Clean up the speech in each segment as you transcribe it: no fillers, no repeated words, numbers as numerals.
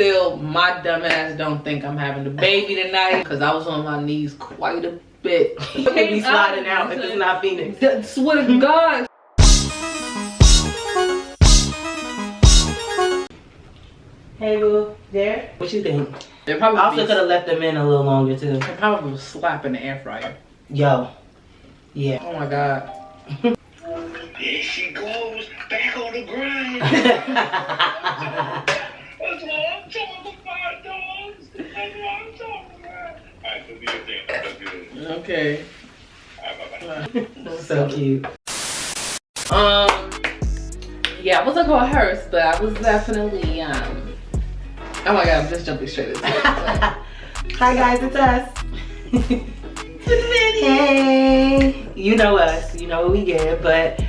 still, my dumb ass don't think I'm having the baby tonight because I was on my knees quite a bit. You could be sliding out if it's not Phoenix. Swear to God. Hey, boo, there? What you think? It probably I also could have left them in a little longer too. It probably was slapping the air fryer. Yo. Yeah. Oh my God. There she goes, back on the grind. That's what I'm talking about, dogs. That's what I'm talking about. Alright, so do your thing. Let's do this. Okay. Alright, bye-bye. So cute. Yeah, I wasn't going hers, but I was definitely, oh my God, I'm just jumping straight into it. Hi guys, it's us. Hey. You know us, you know what we get, but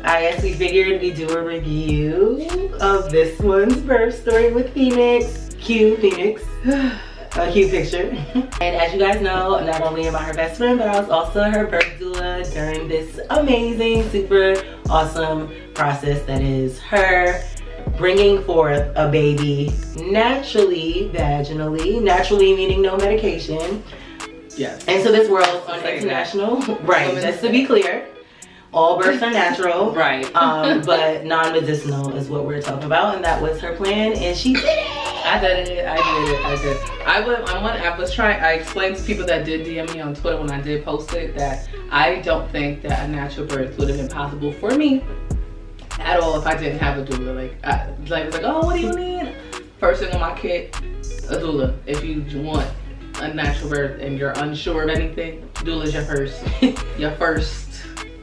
I guess we figured we'd do a review of this one's birth story with Phoenix. Cute Phoenix. A cute picture. And as you guys know, not only am I her best friend, but I was also her birth doula during this amazing, super awesome process that is her bringing forth a baby naturally, vaginally, naturally meaning no medication. Yes. Into this world on international, right? Just to be clear, all births are natural, right? But non-medicinal is what we're talking about, and that was her plan, and she did it. I did. I explained to people that did DM me on Twitter when I did post it that I don't think that a natural birth would have been possible for me at all if I didn't have a doula. It's like, oh, what do you need? First thing on my kit, a doula. If you want a natural birth and you're unsure of anything, doula's your first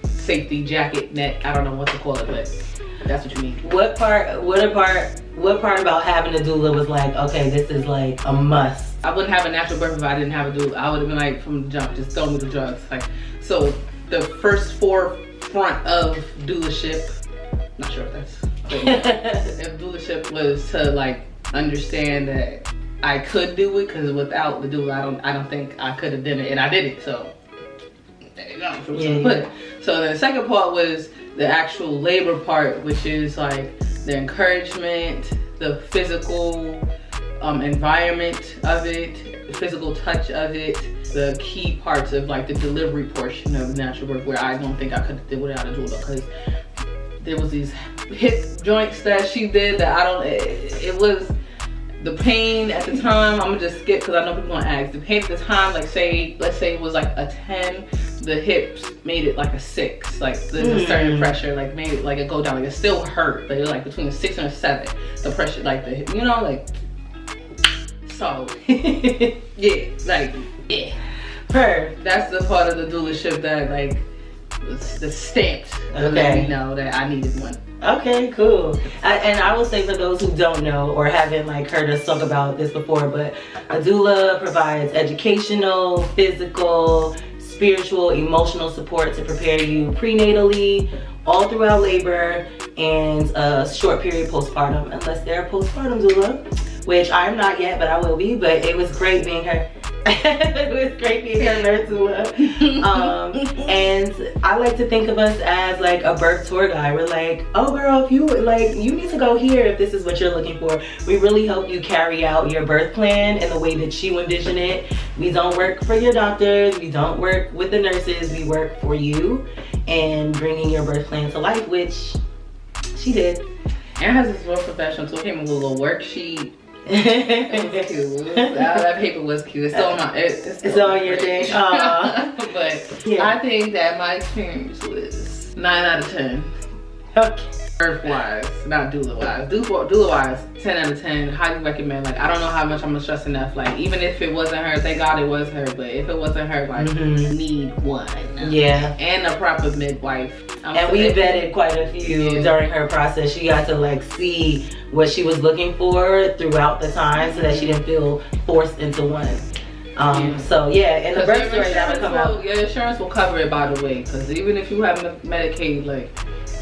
safety jacket, net. I don't know what to call it, but that's what you need. What part about having a doula was like, okay, this is like a must? I wouldn't have a natural birth if I didn't have a doula. I would have been like, from the jump, just throw me the drugs. So the first forefront of doulaship, not sure if that's, if doulaship was to understand that I could do it, because without the doula, I don't think I could have done it, and I did it. So there you go. Yeah. So the second part was the actual labor part, which is the encouragement, the physical environment of it, the physical touch of it, the key parts of the delivery portion of natural birth, where I don't think I could have did without a doula, because there was these hip joints that she did that it was the pain at the time. I'm gonna just skip because I know people gonna ask. The pain at the time, let's say it was a 10, the hips made it a 6. The certain pressure made it it go down. It still hurt, but it was between a 6 and a 7. The pressure, so yeah, yeah. That's the part of the doulaship that the stamped to let me know that I needed one. Okay, cool. And I will say, for those who don't know or haven't heard us talk about this before, but a doula provides educational, physical, spiritual, emotional support to prepare you prenatally, all throughout labor, and a short period postpartum, unless they're a postpartum doula, which I'm not yet, but I will be. But it was great being her. It was great being her birth doula. And I like to think of us as a birth tour guide. We're oh girl, if you you need to go here if this is what you're looking for. We really help you carry out your birth plan in the way that you envision it. We don't work for your doctors. We don't work with the nurses. We work for you and bringing your birth plan to life, which she did. And it has this real professional, so it came with a little worksheet. It was cute. That paper was cute. It's still on it's on your thing. But yeah. I think that my experience was 9 out of 10. Okay. Birth wise, not doula wise. Doula wise, 10 out of 10. Highly recommend. I don't know how much I'm gonna stress enough. Even if it wasn't her, thank God it was her. But if it wasn't her, you need one. Yeah. And a proper midwife. And we vetted quite a few during her process. She got to see what she was looking for throughout the time, so that she didn't feel forced into one. So yeah, and the birth story that would come out. Your insurance will cover it, by the way, because even if you have Medicaid,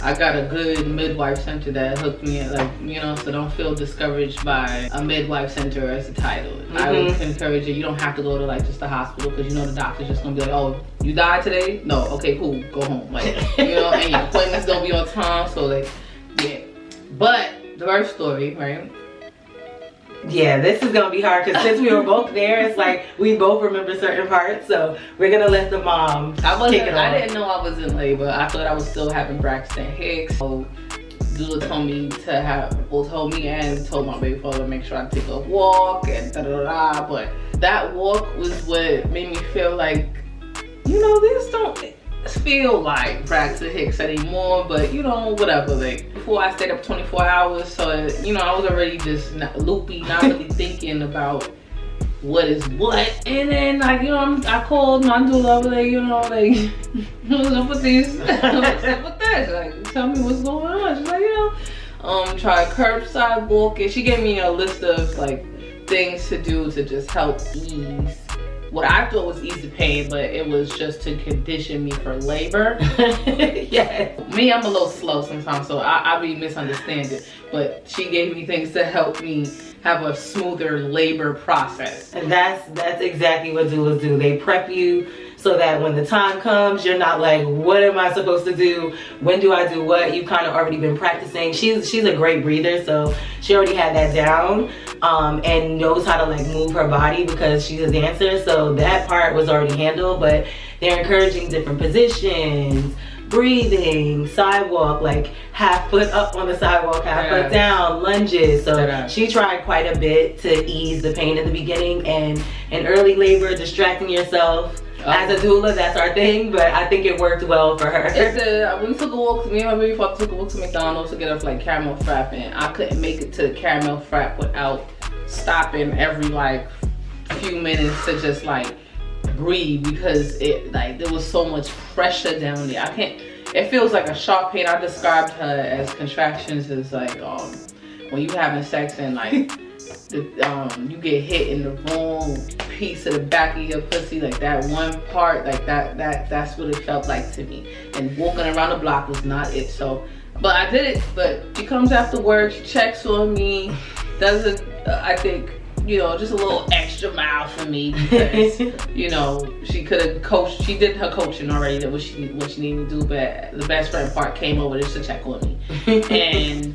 I got a good midwife center that hooked me in, so don't feel discouraged by a midwife center as a title. I would encourage you. You don't have to go to just the hospital, because the doctor's just gonna be oh, you died today? No, okay, cool, go home. And your appointments don't be on time, so yeah. But the birth story, right? Yeah, this is gonna be hard because since we were both there, it's like we both remember certain parts. So we're gonna let the mom kick it off. I didn't know I was in labor. I thought I was still having Braxton Hicks. So Doula told me to have, well, told me and told my baby father to make sure I take a walk and da da da. But that walk was what made me feel like, you know, this don't feel like Braxton Hicks anymore, but you know, whatever. Like before I stayed up 24 hours, so you know, I was already just loopy, not really thinking about what is what. And then like, you know, I called my doula, like, you know, like, what's up with these? What's up with this? Like, tell me what's going on. She's like, you know, try curbside walking. She gave me a list of like things to do to just help ease what I thought was easy pain, but it was just to condition me for labor. Yeah. Me, I'm a little slow sometimes, so I be misunderstanding. But she gave me things to help me have a smoother labor process. And that's exactly what doulas do. They prep you so that when the time comes, you're not like, what am I supposed to do? When do I do what? You've kind of already been practicing. She's a great breather, so she already had that down, and knows how to like move her body because she's a dancer. So that part was already handled, but they're encouraging different positions, breathing, sidewalk, like half foot up on the sidewalk, half foot down, lunges. So she tried quite a bit to ease the pain in the beginning, and in early labor, distracting yourself. As a doula, that's our thing, but I think it worked well for her. We took a walk, me and my baby father took a walk to McDonald's to get us like caramel frap, and I couldn't make it to the caramel frap without stopping every like few minutes to just like breathe, because it like there was so much pressure down there. It feels like a sharp pain. I described her as contractions as like when you having sex and like you get hit in the wrong piece of the back of your pussy, like that one part, like that's what it felt like to me. And walking around the block was not it. So, but I did it. But she comes after work, she checks on me, does it. I think, you know, just a little extra mile for me because you know, she could have coached. She did her coaching already, that what she needed to do. But the best friend part came over just to check on me, and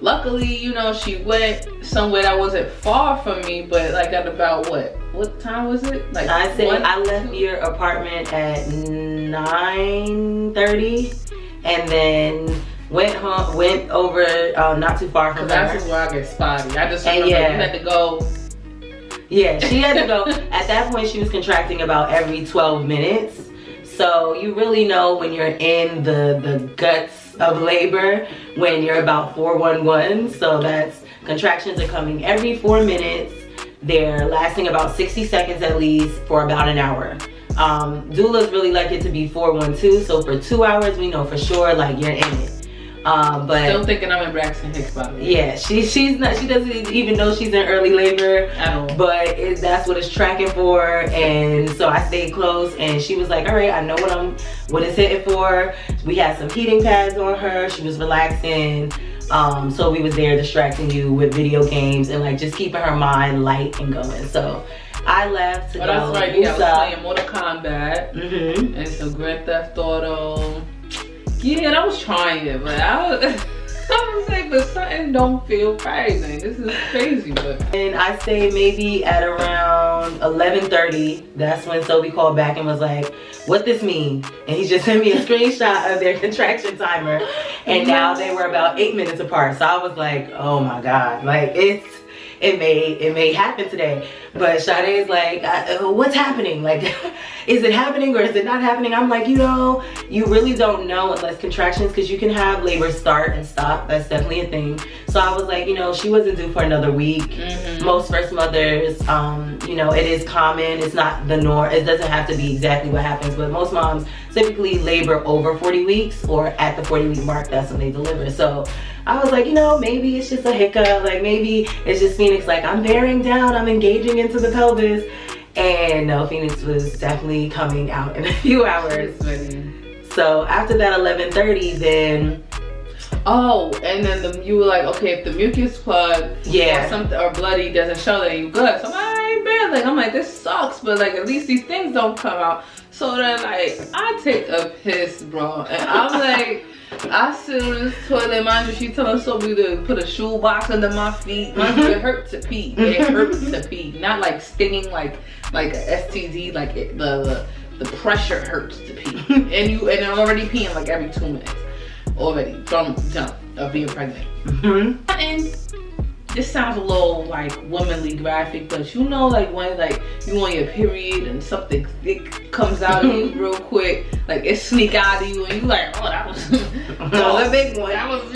luckily, you know, she went somewhere that wasn't far from me, but like at about what time was it? Like I left your apartment at 9:30, and then went over not too far from her. That's where I get spotty. I just remember you had to go. Yeah, she had to go. At that point, she was contracting about every 12 minutes. So you really know when you're in the guts of labor when you're about 411. So that's contractions are coming every 4 minutes. They're lasting about 60 seconds at least for about an hour. Doulas really like it to be 412. So for 2 hours, we know for sure like you're in it. But still thinking I'm in Braxton Hicks, by the way. Yeah, she's not. She doesn't even know she's in early labor at all. But that's what it's tracking for, and so I stayed close. And she was like, "All right, I know what it's hitting for." We had some heating pads on her. She was relaxing. So we was there distracting you with video games and like just keeping her mind light and going. So I left to go. That's right. Yeah, I was playing Mortal Kombat and some Grand Theft Auto. Yeah, I was trying it, but I was like, but something don't feel right, man. This is crazy, but. And I stayed maybe at around 11:30. That's when Sophie called back and was like, what this mean? And he just sent me a screenshot of their contraction timer. And now they were about 8 minutes apart. So I was like, oh my God, like it may happen today. But Sade's like, what's happening? Like, is it happening or is it not happening? I'm like, you know, you really don't know unless contractions, because you can have labor start and stop. That's definitely a thing. So I was like, you know, she wasn't due for another week. Most first mothers, you know, it is common. It's not the norm. It doesn't have to be exactly what happens, but most moms typically labor over 40 weeks or at the 40-week mark. That's when they deliver. So I was like, you know, maybe it's just a hiccup. Like maybe it's just Phoenix, like I'm bearing down, I'm engaging into the pelvis. And no, Phoenix was definitely coming out in a few hours. So after that 11:30, then and then you were like, okay, if the mucus plug or bloody doesn't show that you good. So I ain't barely I'm like, this sucks, but like at least these things don't come out. So then like I take a piss, bro, and I'm like, I sit on this toilet, mind you, she telling Sophie to put a shoe box under my feet. Mind you, it hurt to pee. It hurts to pee, not like stinging like a STD, like the pressure hurts to pee. And I'm already peeing like every 2 minutes already from jump of being pregnant. And this sounds a little like womanly graphic, but you know, like when like you on your period and something thick comes out of you real quick, like it sneak out of you and you like, oh, that was a big one. That was a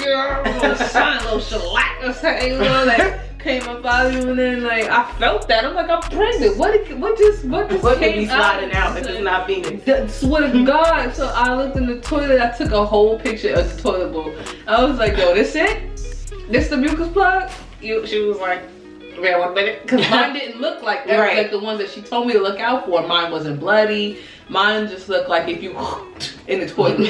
little shellac or something, you know, like came up out of you, and then like I felt that. I'm like, I'm pregnant. What just could be sliding out if it's not being? Swear to God. So I looked in the toilet. I took a whole picture of the toilet bowl. I was like, yo, this it? This the mucus plug? She was like, wait 1 minute, because mine didn't look like like the ones that she told me to look out for. Mine wasn't bloody. Mine just looked like if you in the toilet.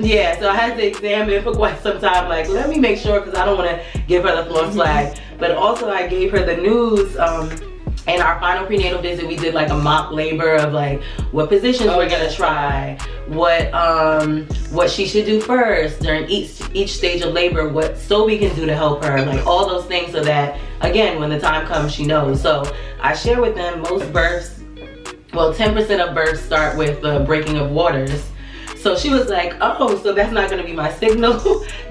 Yeah, so I had to examine it for quite some time. Like, let me make sure, because I don't want to give her the false flag. But also, I gave her the news. In our final prenatal visit, we did like a mock labor of like what positions we're gonna try, what she should do first during each stage of labor, what Sophie can do to help her, like all those things, so that again, when the time comes, she knows. So I share with them most births, well, 10% of births start with the breaking of waters. So she was like, oh, so that's not gonna be my signal.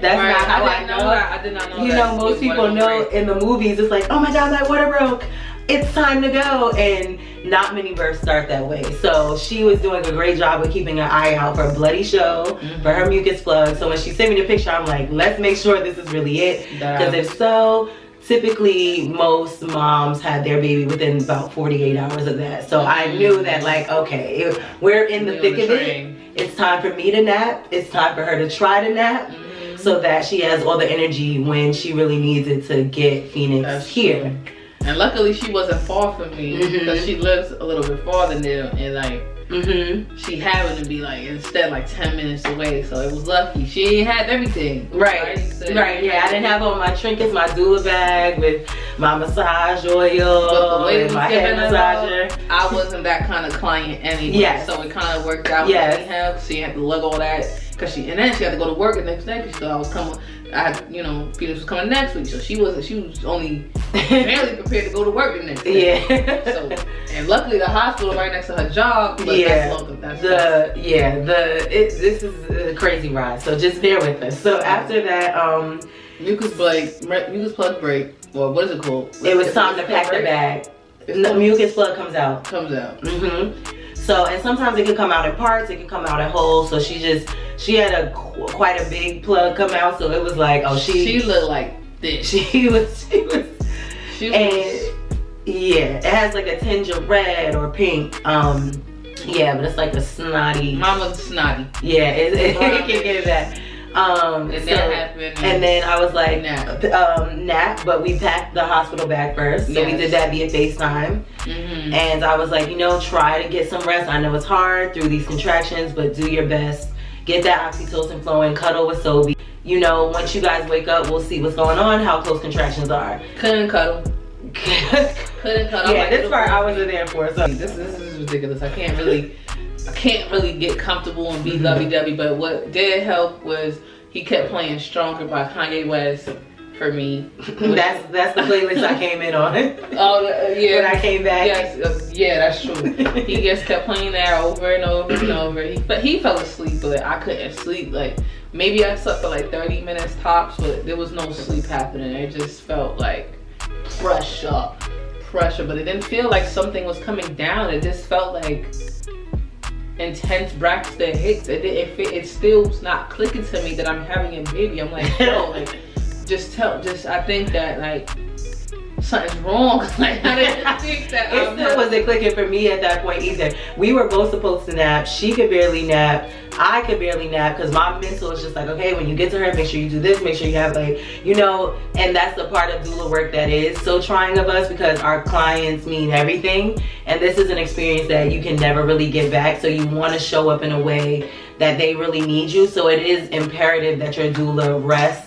That's not how I know. I did not know. You know, most people know in the movies, it's like, oh my God, my water broke. It's time to go, and not many births start that way. So she was doing a great job of keeping an eye out for a bloody show, for her mucus plug. So when she sent me the picture, I'm like, let's make sure this is really it. Because if so, typically most moms had their baby within about 48 hours of that. So I knew that, like, okay, we're in the thick of it. It's time for me to nap. It's time for her to try to nap, so that she has all the energy when she really needs it to get Phoenix here. True. And luckily she wasn't far from me, because she lives a little bit farther now, and like she happened to be like instead like 10 minutes away, so it was lucky. She had everything. Right, yeah, I didn't have all my trinkets, my doula bag with my massage oil, but the way and my head massager. I wasn't that kind of client anyway, so it kind of worked out. So she had to lug all that, and then she had to go to work the next day because she thought I was coming. I had, you know, Phoenix was coming next week, so she was only barely prepared to go to work the next day. So, and luckily the hospital right next to her job. But this is a crazy ride. So just bear with us. So after that, mucus plug break. Well, what is it called? It was time to pack the bag. The mucus plug comes out. So, and sometimes it can come out in parts, it can come out in whole. So she had quite a big plug come out. So it was like, oh, she looked like this. She was, yeah, it has like a tinge of red or pink. Yeah, but it's like a snotty. Mama's snotty. Yeah, it can get that. And that happened. And then I was like, nap, but we packed the hospital bag first. So we did that via FaceTime. And I was like, you know, try to get some rest. I know it's hard through these contractions, but do your best. Get that oxytocin flowing, cuddle with Sophie. You know, once you guys wake up, we'll see what's going on, how close contractions are. Couldn't cuddle. Couldn't cuddle. Yeah, this part I wasn't there for. So this is ridiculous. I can't really get comfortable and be lovey-dovey, but what did help was he kept playing Stronger by Kanye West for me. That's the playlist I came in on. Yeah. When I came back. Yes, yeah, that's true. He just kept playing that over and over and over. He fell asleep, but I couldn't sleep. Like, maybe I slept for like 30 minutes tops, but there was no sleep happening. It just felt like pressure, but it didn't feel like something was coming down. It just felt like intense Braxton Hicks. It still's not clicking to me that I'm having a baby. I'm like, yo, like, I think that like something's wrong. Like, I didn't think that. It still wasn't clicking for me at that point either. We were both supposed to nap. She could barely nap. I could barely nap because my mental is just like, okay, when you get to her, make sure you do this, make sure you have, like, you know, and that's the part of doula work that is so trying of us, because our clients mean everything, and this is an experience that you can never really get back. So you want to show up in a way that they really need you. So it is imperative that your doula rests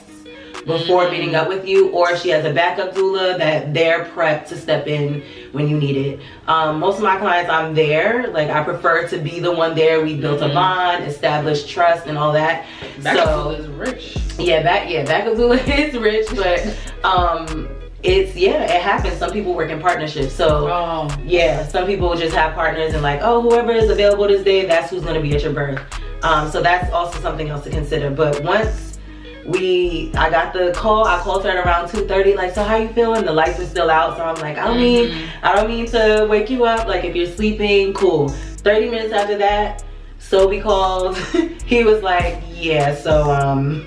before meeting up with you, or she has a backup doula that they're prepped to step in when you need it. Most of my clients, I'm there. Like, I prefer to be the one there. We built a bond, established trust, and all that. Backup doula is rich. Yeah, backup doula is rich, but it happens. Some people work in partnerships, so yeah, some people just have partners and like, oh, whoever is available this day, that's who's gonna be at your birth. So that's also something else to consider. But once I got the call, I called her at around 2:30, like, so how you feeling? The lights were still out, so I'm like, I don't mean to wake you up. Like, if you're sleeping, cool. 30 minutes after that, Sobe called. He was like, yeah, so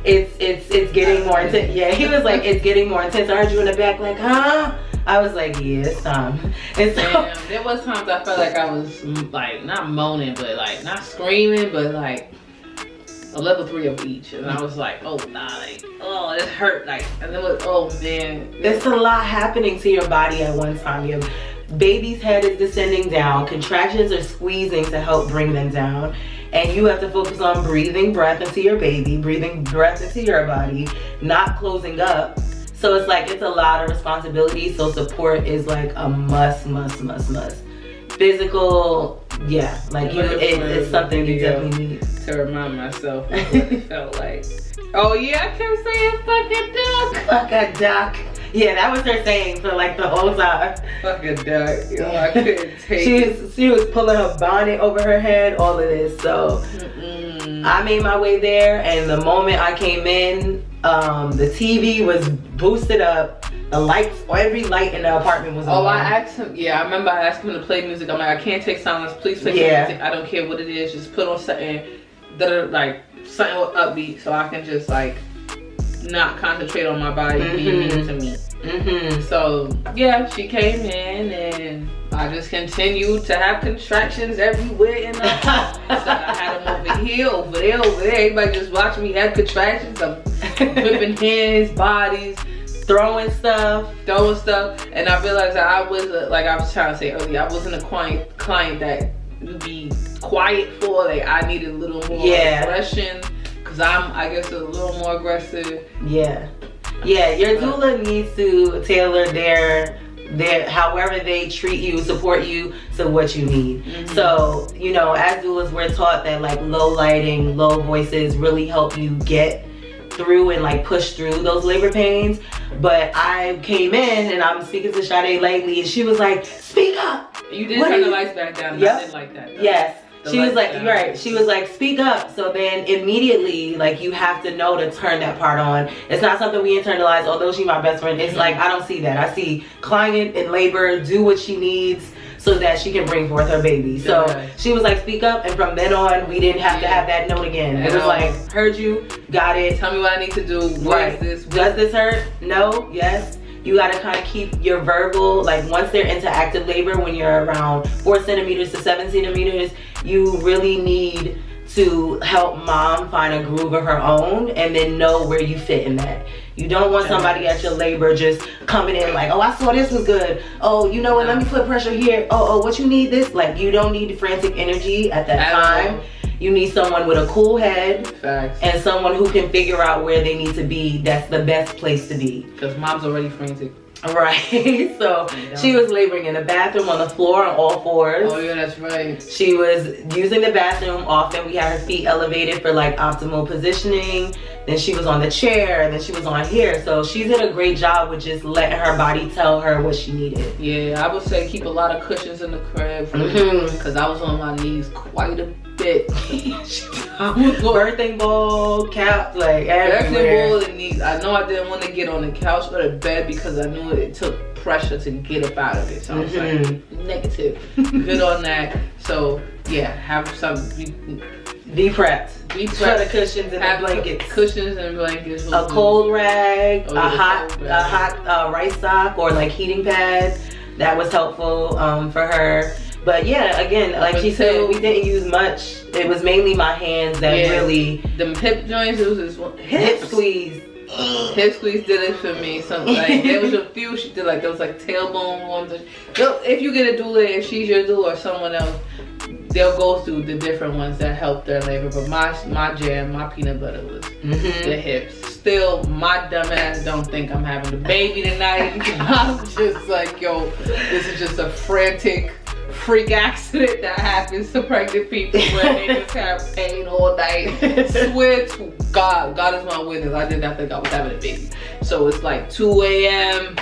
it's getting more intense. Yeah, he was like, it's getting more intense. I heard you in the back, like, huh? I was like, yeah, it's time. And so, damn, there was times I felt like I was like not moaning, but like not screaming, but like a level 3 of each, and I was like, oh nah, like, oh, it hurt, like, and it was, oh man, there's a lot happening to your body at one time. Your baby's head is descending down, contractions are squeezing to help bring them down, and you have to focus on breathing breath into your baby, breathing breath into your body, not closing up. So it's like, it's a lot of responsibility. So support is like a must. Physical, yeah, like it's something you definitely need. To remind myself of what it felt like. Oh yeah, I kept saying fucking duck. Fuck a duck. Yeah, that was her saying for like the whole time. Fuck a duck. Yo, I couldn't take it. She was pulling her bonnet over her head, all of this. So I made my way there, and the moment I came in, the TV was boosted up. The lights, every light in the apartment was on. Oh, I asked him. Yeah, I remember I asked him to play music. I'm like, I can't take silence. Please play music. I don't care what it is. Just put on something that are like something upbeat, so I can just like not concentrate on my body being mean to me. So yeah, she came in and I just continued to have contractions everywhere in the house. So I had them over here, over there. Everybody just watching me have contractions. I'm whipping hands, bodies, throwing stuff, and I realized that I was like I was trying to say earlier, I wasn't a client that would be quiet for. Like, I needed a little more aggression, because I'm, I guess, a little more aggressive. Yeah, your doula needs to tailor their however they treat you, support you to what you need. So, you know, as doulas, we're taught that like low lighting, low voices really help you get through and like push through those labor pains. But I came in and I'm speaking to Sade lately, and she was like, speak up. You did turn the lights back down. I didn't like that though. Yes. She was like, right, she was like, speak up. So then immediately, like, you have to know to turn that part on. It's not something we internalize, although she's my best friend. It's like, I don't see that. I see client in labor, do what she needs so that she can bring forth her baby. So she was like, speak up, and from then on, we didn't have to have that note again. It was like, heard you, got it. Tell me what I need to do. What is this? Does this hurt? No, yes. You gotta kind of keep your verbal, like once they're into active labor, when you're around 4 centimeters to 7 centimeters, you really need to help mom find a groove of her own and then know where you fit in that. You don't want somebody at your labor just coming in like, oh, I saw this was good. Oh, you know what, let me put pressure here. Oh, what you need this? Like, you don't need frantic energy at that time. You need someone with a cool head. Facts. And someone who can figure out where they need to be. That's the best place to be. Because mom's already frantic. Right. So she was laboring in the bathroom on the floor on all fours. Oh yeah, that's right. She was using the bathroom often. We had her feet elevated for like optimal positioning. Then she was on the chair, and then she was on here. So she did a great job with just letting her body tell her what she needed. Yeah, I would say keep a lot of cushions in the crib because I was on my knees quite a bit. Birthing ball, couch, like everywhere. Birthing ball and knees. I know I didn't want to get on the couch or the bed because I knew it took pressure to get up out of it. So I was like, negative. Good on that. So yeah, have some. Be prepped. Be prepped. For the cushions and the blankets. Cushions and blankets. A cold rag, a hot rice sock, or like heating pad. That was helpful for her. But yeah, again, like she said, we didn't use much. It was mainly my hands that really. Them hip joints, it was just hip squeeze. Hip squeeze did it for me. So like there was a few she did, like those like tailbone ones. If you get a doula, if she's your doula or someone else, they'll go through the different ones that help their labor. But my jam, my peanut butter was the hips. still, my dumb ass don't think I'm having a baby tonight. I'm just like, yo, this is just a frantic freak accident that happens to pregnant people where they just have pain all night. Swear to God, God is my witness, I did not think I was having a baby. So it's like 2 a.m.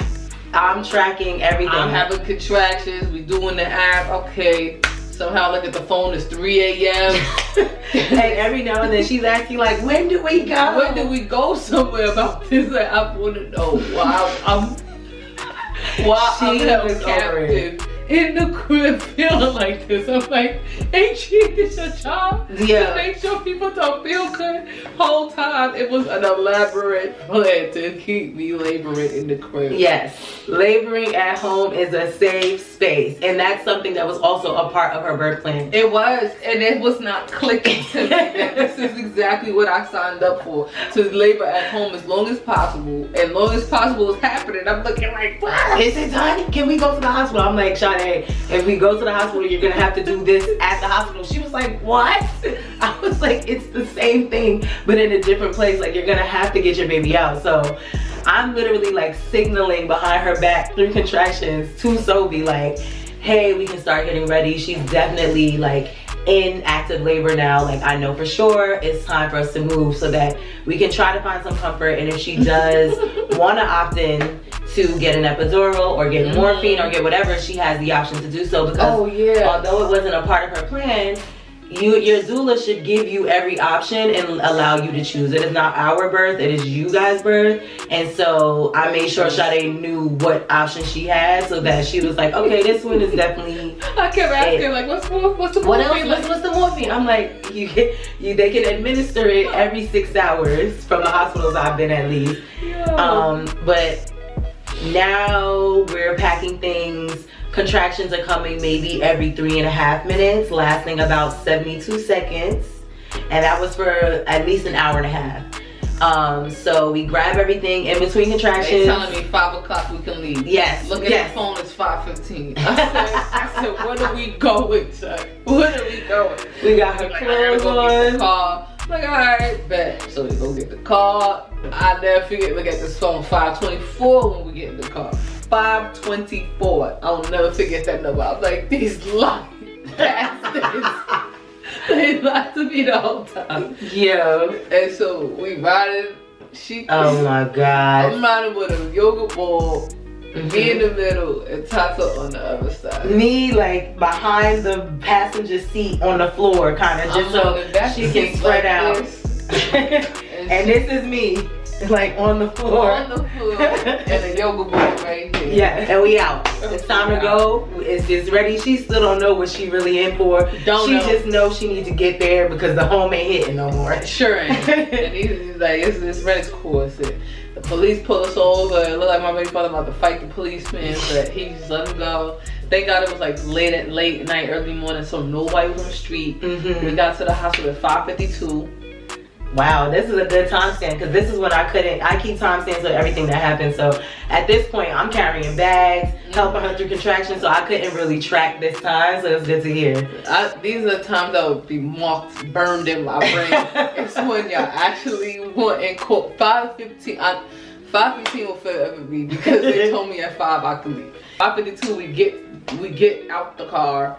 I'm tracking everything. I'm having contractions, we doing the app, okay. Somehow look at the phone, it's 3 a.m. And every now and then she's asking like, when do we go? When do we go somewhere about this? Like, I want to know why I'm held captive in the crib feeling like this. I'm like, ain't you this your job? Yeah. To make sure people don't feel good. Whole time it was an elaborate plan to keep me laboring in the crib. Yes, laboring at home is a safe space, and that's something that was also a part of her birth plan. It was, and it was not clicking to me that this is exactly what I signed up for, to labor at home as long as possible, and long as possible is happening. I'm looking like, what? Is it done? Can we go to the hospital? I'm like, Sade, if we go to the hospital, you're gonna have to do this at the hospital. She was like, what? I was like, it's the same thing, but in a different place. Like, you're gonna have to get your baby out. So I'm literally like signaling behind her back through contractions to Sophie, like, hey, we can start getting ready. She's definitely like in active labor now. Like, I know for sure it's time for us to move so that we can try to find some comfort. And if she does want to opt in to get an epidural or get morphine or get whatever, she has the option to do so, because although it wasn't a part of her plan, your doula should give you every option and allow you to choose. It is not our birth, it is you guys' birth. And so I made sure Sade knew what option she had, so that she was like, okay, this one is definitely I kept asking like, what's the morphine? What else? What's the morphine? I'm like, they can administer it every 6 hours from the hospitals I've been at least. But now we're packing things. Contractions are coming maybe every 3.5 minutes, lasting about 72 seconds. And that was for at least an hour and a half. So we grab everything in between contractions. They telling me 5 o'clock we can leave. Yes. Look at the phone, it's 5:15. I said, where do we going, Chuck? Where do we going? We got her clothes on. Car. I'm like, alright, bet. So we go get the car. I never forget, look at this phone, 5:24 when we get in the car. 5:24. I'll never forget that number. I'm like, these lying bastards. They lied to me the whole time. Yeah. And so we riding. Oh my God. I'm riding with a yoga ball, me in the middle, and Tata on the other side. Me like behind the passenger seat on the floor, kind of, just so she can spread out. And this is me, like on the floor. On the floor, and a yoga ball right here. Yeah, and we out. It's time to go. It's ready. She still don't know what she really in for. She just knows she needs to get there because the home ain't hitting no more. Sure ain't. And he's like, it's red course. The police pull us over. It looked like my baby father about to fight the policeman, but he just let him go. Thank God it was like late night, early morning, so nobody was on the street. We got to the hospital at 5:52. Wow, this is a good timestamp, because this is when I keep timestamps with everything that happens. So at this point, I'm carrying bags, helping her through contractions, so I couldn't really track this time, so it's good to hear. These are the times that would be marked, burned in my brain. It's when y'all actually went in court. 5:15, 5:15 will forever be, because they told me at 5 I could leave. 5:52, we get out the car.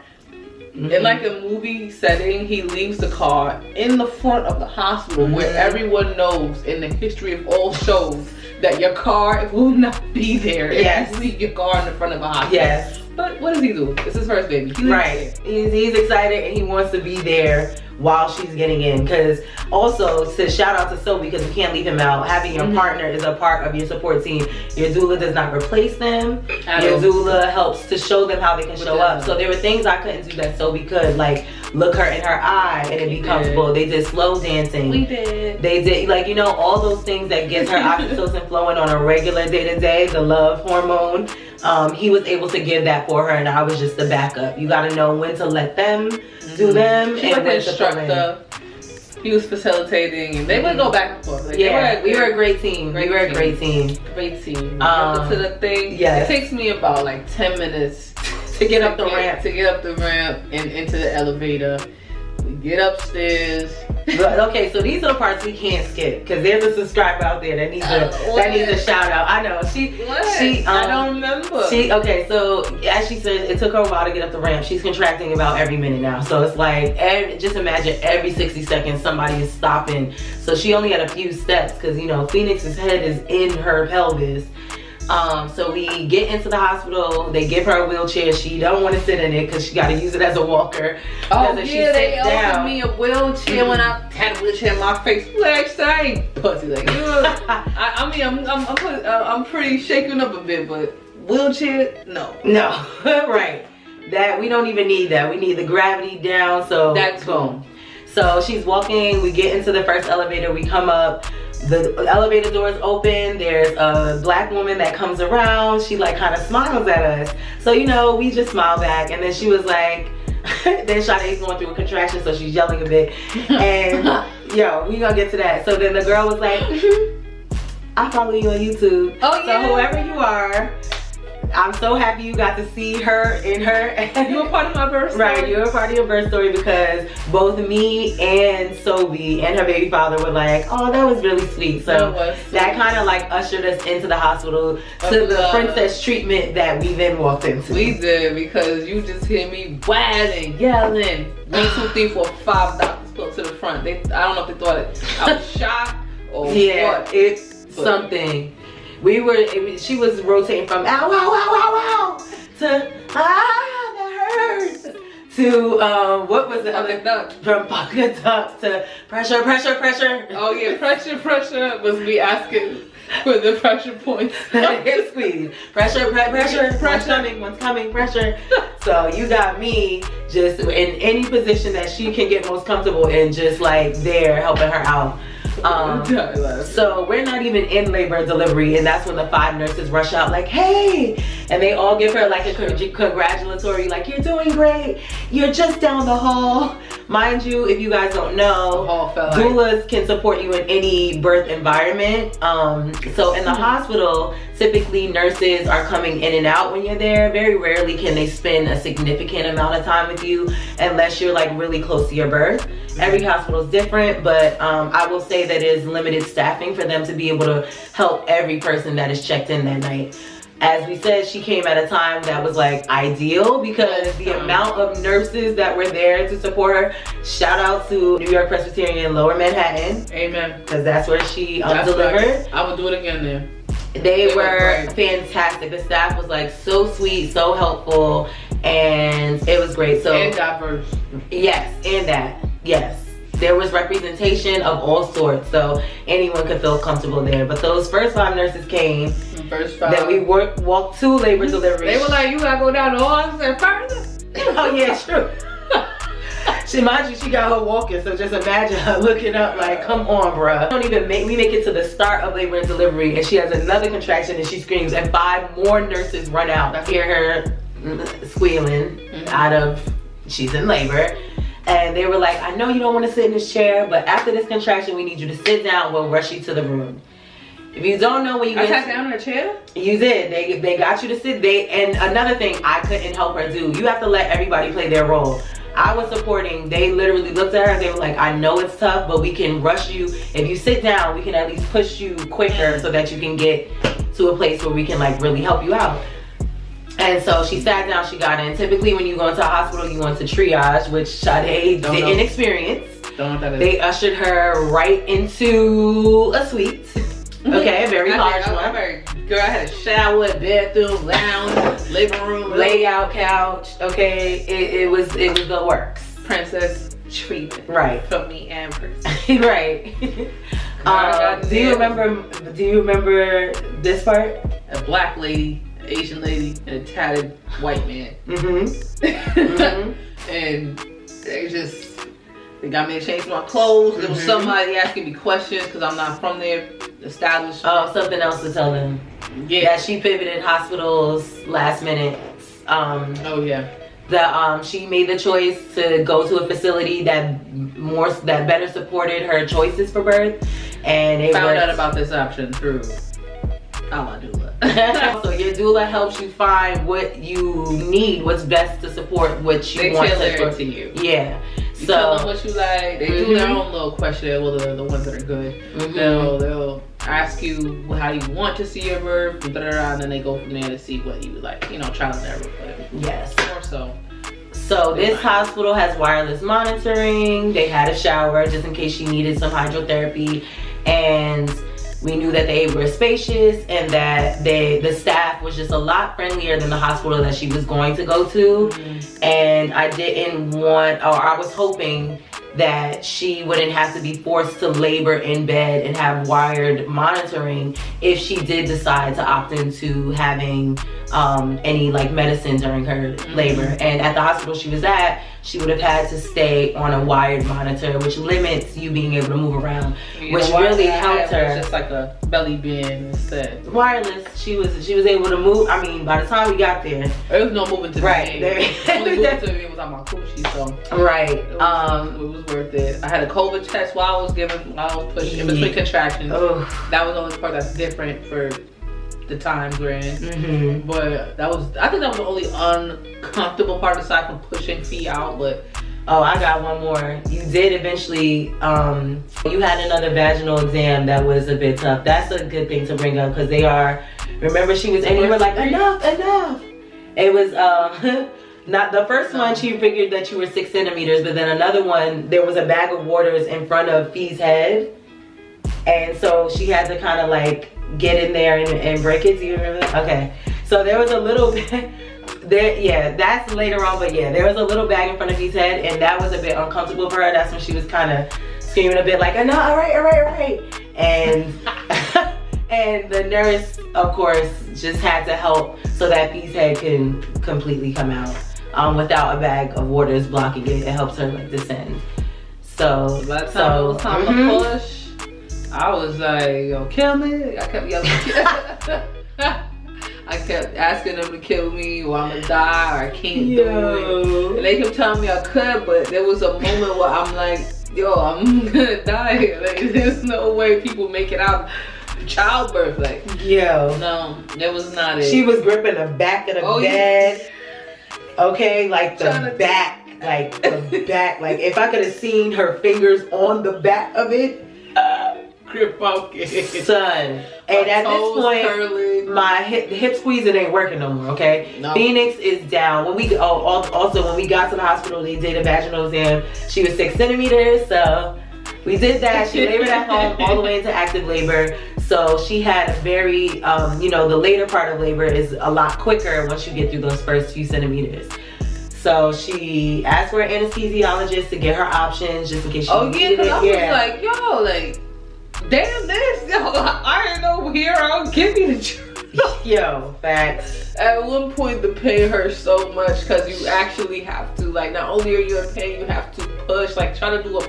In like a movie setting, he leaves the car in the front of the hospital where everyone knows in the history of all shows that your car will not be there if you leave your car in the front of a hospital. Yes. But what does he do? It's his first baby. He's excited and he wants to be there while she's getting in. Because also, to shout out to Sophie, because we can't leave him out, having your partner is a part of your support team. Your doula does not replace them. Your doula helps to show them how they can show up. So there were things I couldn't do that Sophie could, like look her in her eye and it'd be comfortable. They did slow dancing. We did. They did, like, you know, all those things that gets her oxytocin flowing on a regular day-to-day, the love hormone. He was able to give that for her, and I was just the backup. You got to know when to let them do them and when to fill in. He was facilitating, and they would go back and forth. Like, we were a great team. Great team. To the thing. It takes me about like 10 minutes to get up the ramp. To get up the ramp and into the elevator. We get upstairs. Okay, so these are the parts we can't skip because there's a subscriber out there that needs a shout out. I know she I don't remember. Okay, so as she said, it took her a while to get up the ramp. She's contracting about every minute now, so it's like just imagine every 60 seconds somebody is stopping. So she only had a few steps because, you know, Phoenix's head is in her pelvis. So we get into the hospital. They give her a wheelchair. She don't want to sit in it because she got to use it as a walker. Oh yeah, they offered me a wheelchair when I had a wheelchair in my face. Flex, I ain't pussy like you. I mean, I'm pretty shaken up a bit, but wheelchair, no. No, right. That we don't even need that. We need the gravity down. So that's boom. So she's walking. We get into the first elevator. We come up. The elevator doors open. There's a black woman that comes around. She like kind of smiles at us. So, you know, we just smile back. And then she was like, then Sade's going through a contraction, so she's yelling a bit. And yo, we gonna get to that. So then the girl was like, I follow you on YouTube. Oh yeah. So whoever you are, I'm so happy you got to see her in her. You were part of my birth story. Right, you were part of your birth story because both me and Sobi and her baby father were like, oh, that was really sweet. So that kind of like ushered us into the hospital to the princess treatment that we then walked into. We did, because you just hear me wailing, yelling. 1, 2, 3, 4, 5 doctors pulled to the front. I don't know if they thought I was shocked or what. It's something. She was rotating from ow, ow, ow, ow, ow, to that hurts, to what was it? Pocket duck. From pocket duck to pressure, pressure, pressure. Oh yeah, pressure was me asking for the pressure points. Hip squeeze, pressure, pressure, one's coming, pressure. So you got me just in any position that she can get most comfortable in, just like there helping her out. So we're not even in labor and delivery, and that's when the 5 nurses rush out like, hey, and they all give her like a congratulatory, like, you're doing great, you're just down the hall. Mind you, if you guys don't know, doulas can support you in any birth environment. So in the hospital, typically nurses are coming in and out when you're there. Very rarely can they spend a significant amount of time with you unless you're like really close to your birth. Every hospital is different, but I will say that it is limited staffing for them to be able to help every person that is checked in that night. As we said, she came at a time that was like ideal because the amount of nurses that were there to support her. Shout out to New York Presbyterian Lower Manhattan. Amen. Because that's where she delivered. Right. I would do it again there. They were fantastic. The staff was like so sweet, so helpful, and it was great. So and diverse. Yes, and that. Yes. There was representation of all sorts, so anyone could feel comfortable there. But those first 5 nurses came. First 5. Then we walked to labor delivery. They were like, you gotta go down the hall and further. Oh yeah, true. She, mind you, she got her walking, so just imagine her looking up like, come on, bruh. We make it to the start of labor and delivery, and she has another contraction and she screams, and 5 more nurses run out. I hear her squealing out of, she's in labor. And they were like, I know you don't want to sit in this chair, but after this contraction, we need you to sit down. We'll rush you to the room. If you don't know when you sat down in a chair? You did. They got you to sit. And another thing I couldn't help her do, you have to let everybody play their role. I was supporting. They literally looked at her and they were like, I know it's tough, but we can rush you. If you sit down, we can at least push you quicker so that you can get to a place where we can like really help you out. And so she sat down, she got in. Typically when you go into a hospital, you go into triage, which Sade didn't experience. Don't know what that is. They ushered her right into a suite. Okay, a very large one. Girl, I had a shower, bathroom, lounge, living room, layout couch. Okay, it was the works. Princess treatment. Right. For me and Princess. Right. Do you remember this part? A black lady, Asian lady, and a tatted white man. And they got me to change my clothes. There was somebody asking me questions because I'm not from their establishment. Oh, something else to tell them. Yeah, she pivoted hospitals last minute. Oh yeah. She made the choice to go to a facility that better supported her choices for birth, and they found out about this option through our doula. So your doula helps you find what you need, what's best to support what you want to you. Yeah. You tell them what you like. They do their own little questionnaire. Well, the ones that are good. They'll ask you how you want to see your birth, and then they go from there to see what you like. Trial and error. But yes. More so. So this hospital has wireless monitoring. They had a shower just in case she needed some hydrotherapy, and we knew that they were spacious and that the staff was just a lot friendlier than the hospital that she was going to go to. And I didn't want, or I was hoping that she wouldn't have to be forced to labor in bed and have wired monitoring if she did decide to opt into having any like medicine during her labor. And at the hospital she was at, she would have had to stay on a wired monitor, which limits you being able to move around, which really helped her. It's just like a belly band instead. Wireless, she was able to move. I mean, by the time we got there, there was no moving to the right. The only moving to the was on my coochie, so right. It was worth it. I had a COVID test while I was pushing in between contractions. That was the only part that's different for the times we're in. But I think that was the only uncomfortable part aside from pushing Fee out. But I got one more. You did eventually, you had another vaginal exam that was a bit tough. That's a good thing to bring up because remember she was, and you were like, enough. It was, not the first one, she figured that you were 6 centimeters, but then another one, there was a bag of waters in front of Fee's head. And so she had to kind of like get in there and break it. Do you remember that? Okay. So there was a little bit there, yeah, that's later on, but yeah, there was a little bag in front of Fee's head, and that was a bit uncomfortable for her. That's when she was kind of screaming a bit like, no, all right. And and the nurse, of course, just had to help so that Fee's head can completely come out without a bag of waters blocking it. It helps her like descend. So by the time it was time to push, I was like, yo, kill me. I kept yelling, I kept asking them to kill me or I'm gonna die or I can't do it. And they kept telling me I could, but there was a moment where I'm like, yo, I'm gonna die here. Like, there's no way people make it out of childbirth. Like, no, that was not it. She was gripping the back of the bed. Okay, like the back. Like the back. Like if I could have seen her fingers on the back of it. Grip focus. Son. And at this point, my hip squeezing ain't working no more, okay? No. Phoenix is down. When we also when we got to the hospital, they did a vaginal exam. She was 6 centimeters, so we did that. She labored at home all the way into active labor. So she had a very, the later part of labor is a lot quicker once you get through those first few centimeters. So she asked for an anesthesiologist to get her options just in case she needed it. I was like, yo, like, damn this, yo, I ain't over here, I'll give you the truth. Yo, facts. At one point the pain hurt so much because you actually have to, like, not only are you in pain, you have to push, like try to do a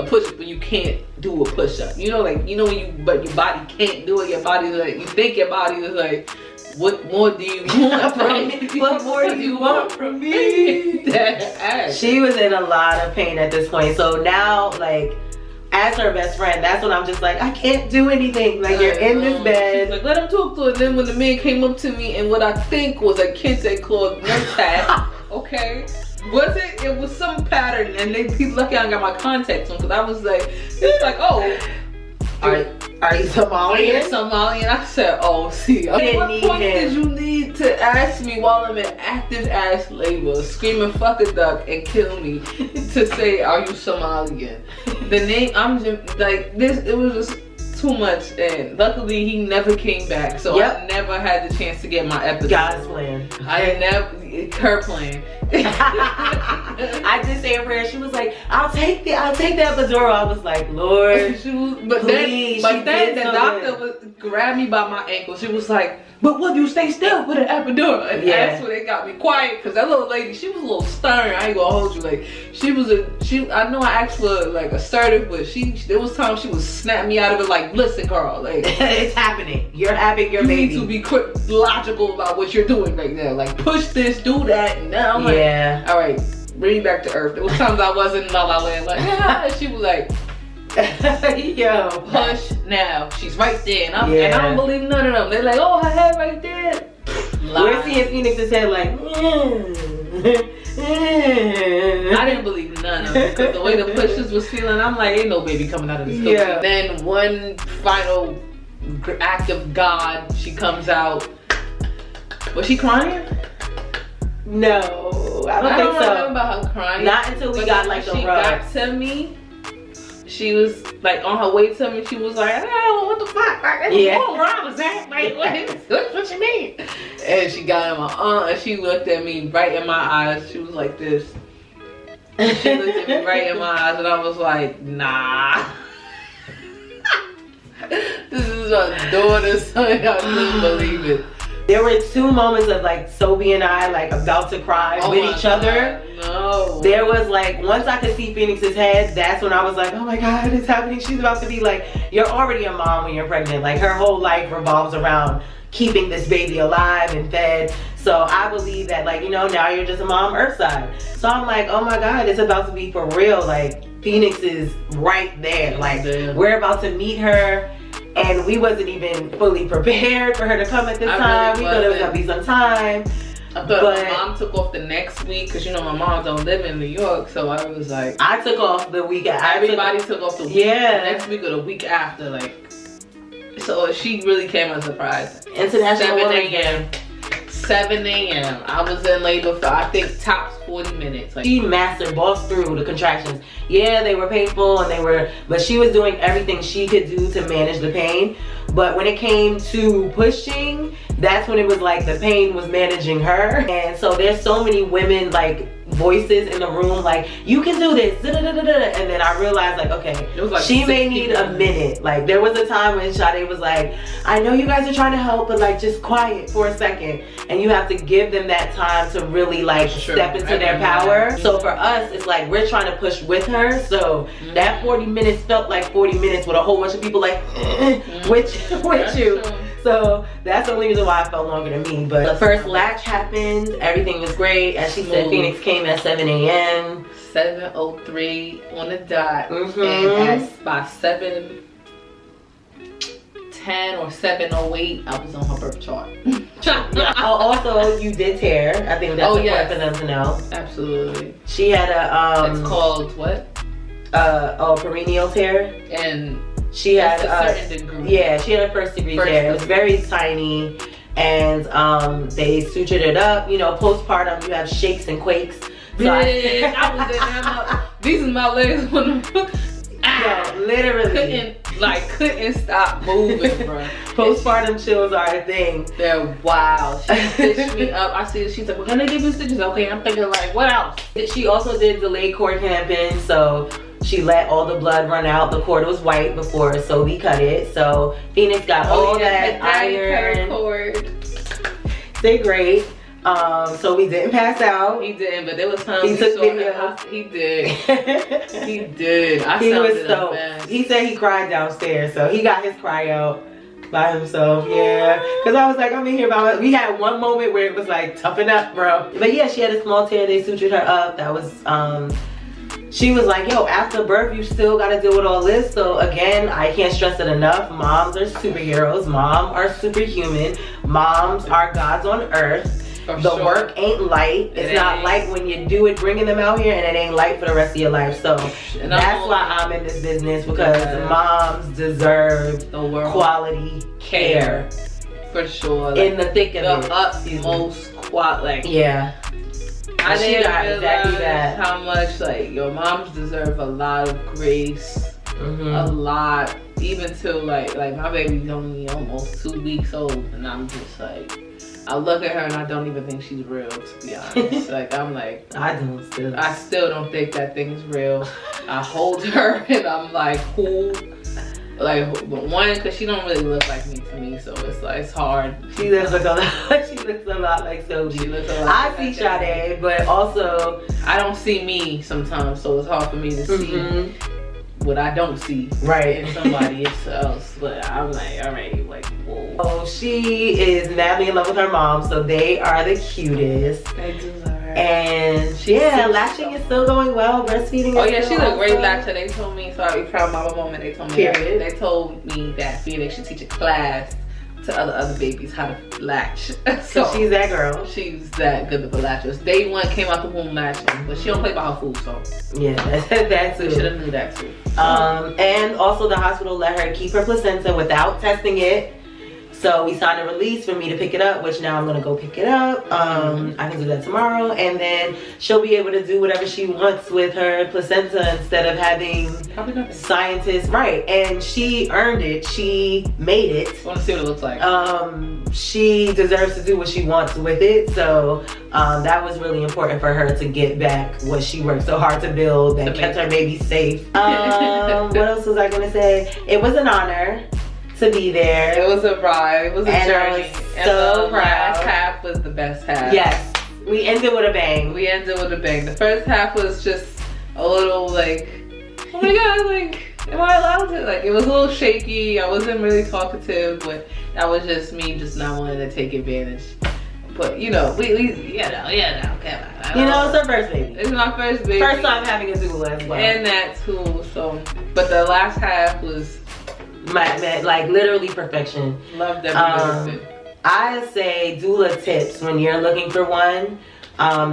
push-up, but you can't do a push-up. But your body can't do it. Your body's like, you think your body is like, what more do you want from me? What more do you want from me? She was in a lot of pain at this point. So now, like, as her best friend, that's when I'm just like, I can't do anything. Like, you're in this bed. Like, let him talk to her. Then when the man came up to me and what I think was a kente cloth nurse hat, okay? Was it? It was some pattern, and they lucky I got my contacts on because I was like, it's like, oh. Are you Somalian? Somalian. I said, oh, see. At what point did you need to ask me while I'm in active ass labor, screaming fuck a duck and kill me, to say, are you Somalian? The name, I'm just like, this, it was just too much. And luckily, he never came back. So I never had the chance to get my episode. God's plan. Her plan. I did say a prayer. She was like, I'll take that epidural. I was like, Lord, please. Then the doctor grabbed me by my ankle. She was like, but would you stay still for the epidural? And that's when they got me quiet, because that little lady, she was a little stern. I ain't gonna hold you. Like, I know I asked for like assertive, but there was times she would snap me out of it like, listen, Carl, like, it's happening. You're having your baby. You need to be logical about what you're doing right now. Like, push this, do that, and now I'm like, all right, bring me back to earth. There was times I wasn't in La La Land, like, and she was like, yo, push now. She's right there, and I don't believe none of them. They're like, oh, her head right there. We're seeing Phoenix's head like. I didn't believe none of it because the way the pushes was feeling, I'm like, ain't no baby coming out of this. Yeah. Then one final act of God, she comes out. Was she crying? No, I don't think so. I don't remember her crying. Not until we got like the she rub. got to me. She was like on her way to me. She was like, "Oh, what the fuck? Like, Yeah. What wrong with that? Like, what you mean?" And she got in my arm and she looked at me right in my eyes. She was like this. And she looked at me right in my eyes, and I was like, "Nah." This is my daughter's son. I couldn't believe it. There were 2 moments of like Sophie and I like about to cry with each other. No. There was like, once I could see Phoenix's head, that's when I was like, oh my God, it's happening. She's about to be like, you're already a mom when you're pregnant. Like her whole life revolves around keeping this baby alive and fed. So I believe that like, you know, now you're just a mom Earthside. So I'm like, oh my God, it's about to be for real. Like Phoenix is right there. Like we're about to meet her. And we wasn't even fully prepared for her to come at this time. We thought it was gonna be some time. I thought my mom took off the next week because you know my mom don't live in New York, so I was like, I took off the week. Everybody took off the week. Yeah. The next week or the week after, like. So she really came as a surprise. International 7 Women's a.m. 7 a.m. I was in labor for I think tops 40 minutes. Like, she mastered, bossed through the contractions. Yeah, they were painful and but she was doing everything she could do to manage the pain. But when it came to pushing, that's when it was like the pain was managing her. And so there's so many women like voices in the room like, you can do this, da, da, da, da, da. And then I realized like, okay, like she may need a minute. Like there was a time when Sade was like, I know you guys are trying to help, but like just quiet for a second. And you have to give them that time to really like step into their power. So for us, it's like we're trying to push with her. So that 40 minutes felt like 40 minutes with a whole bunch of people like, with you. So that's the only reason why it felt longer than me. But the first latch happened, everything was great. As she said, Phoenix came at 7 a.m. 7:03 on the dot. And by 7:10 or 7:08, I was on her birth chart. Also, you did tear. I think that's important for them to know. Absolutely. She had a it's called what? Perineal tear. And she had a certain degree. Yeah, she had a first degree tear. It was very tiny, and they sutured it up. You know, postpartum, you have shakes and quakes. So I was in there. These are my legs when literally couldn't stop moving, bro. Postpartum chills are a thing. They're wild. She stitched me up. I see. She's like, "We're gonna give you stitches." Okay, I'm thinking like, what else? She also did delayed cord clamping, so she let all the blood run out. The cord was white before, so we cut it. So Phoenix got all that iron. They're great. So we didn't pass out. He didn't, but there was times he took video. He did. He did. He was so. He said he cried downstairs, so he got his cry out by himself. Yeah, because I was like, I'm in here by. We had one moment where it was like, toughen up, bro. But yeah, she had a small tear. They sutured her up. That was she was like, yo, after birth, you still got to deal with all this. So again, I can't stress it enough. Moms are superheroes. Moms are superhuman. Moms are gods on earth. The work ain't light. It's not light when you do it, bringing them out here, and it ain't light for the rest of your life. So that's why I'm in this business, because moms deserve quality care. For sure. In the thick of it. The utmost quality. Yeah. I didn't realize how much like your moms deserve a lot of grace. A lot. Even till like my baby's only almost 2 weeks old, and I'm just like, I look at her and I don't even think she's real, to be honest. Like I'm like, I still don't think that thing's real. I hold her and I'm like, who? Like, but one, because she don't really look like me to me, so it's like, it's hard. She does look a lot. She looks a lot like Sophie. She looks a lot. I see Sade, but also I don't see me sometimes, so it's hard for me to see what I don't see in somebody else. But I'm like, all right, like, whoa. Oh, she is madly in love with her mom, so they are the cutest. They deserve her. And latching is still going well. Breastfeeding is she's a great latcher. They told me, sorry, proud mama moment. They told me Period. They told me that Phoenix should teach a class to other babies how to latch. So she's that girl. She's that good of a latcher. Day one came out the womb latching, but she don't play by her food, so yeah, that too. We should have knew that too. And also the hospital let her keep her placenta without testing it. So we signed a release for me to pick it up, which now I'm gonna go pick it up. I can do that tomorrow, and then she'll be able to do whatever she wants with her placenta instead of having scientists. Right, and she earned it. She made it. I want to see what it looks like. She deserves to do what she wants with it. So that was really important for her to get back what she worked so hard to build that kept her baby safe. What else was I gonna say? It was an honor to be there. It was a ride. It was a journey. I was so proud. Last half was the best half. Yes, we ended with a bang. The first half was just a little like, oh my god, like, am I allowed to? Like, it was a little shaky. I wasn't really talkative, but that was just me just not wanting to take advantage. But you know, come on. You know, it's her first baby. It's my first baby. First time having a doula as well. And that too. So, but the last half was like literally perfection. Loved every bit of it. I say doula tips when you're looking for one.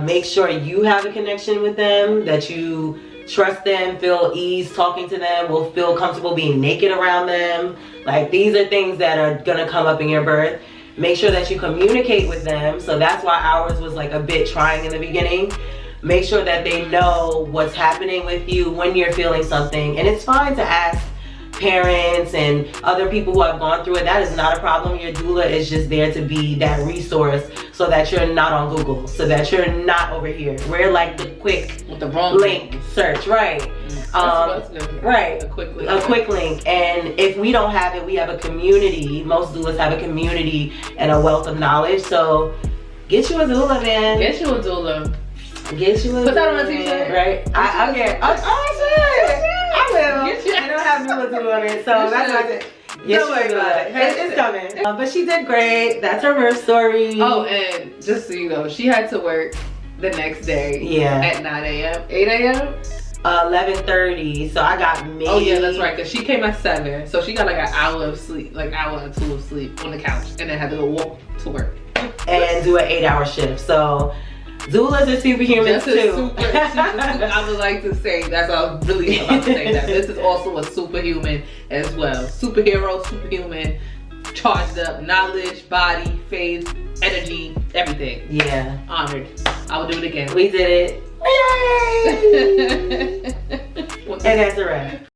Make sure you have a connection with them, that you trust them, feel ease talking to them, will feel comfortable being naked around them. Like, these are things that are gonna come up in your birth. Make sure that you communicate with them. So that's why ours was like a bit trying in the beginning. Make sure that they know what's happening with you when you're feeling something. And it's fine to ask parents and other people who have gone through it. That is not a problem. Your doula is just there to be that resource so that you're not on Google, so that you're not over here. We're like the quick with the wrong link search, right? Right, a quick link. A quick link. And if we don't have it, we have a community. Most doulas have a community and a wealth of knowledge. So get you a doula, man. Get you a doula. Get you a Put that on a t-shirt. Right? I will. I don't have doula on it, so that's what I said. Don't worry about it. It's coming. But she did great. That's her birth story. Oh, and just so you know, she had to work the next day. Yeah. At 9 a.m. 8 a.m. 11:30. So I got maybe. Oh yeah, that's right. Cause she came at 7, so she got like an hour of sleep, like hour or 2 of sleep on the couch, and then had to go walk to work and do an 8-hour shift. So doulas are superhumans too. I would like to say that's I was really about to say that this is also a superhuman as well. Superhero, superhuman, charged up, knowledge, body, faith, energy, everything. Yeah. Honored. I will do it again. We did it. Yay! And that's a wrap.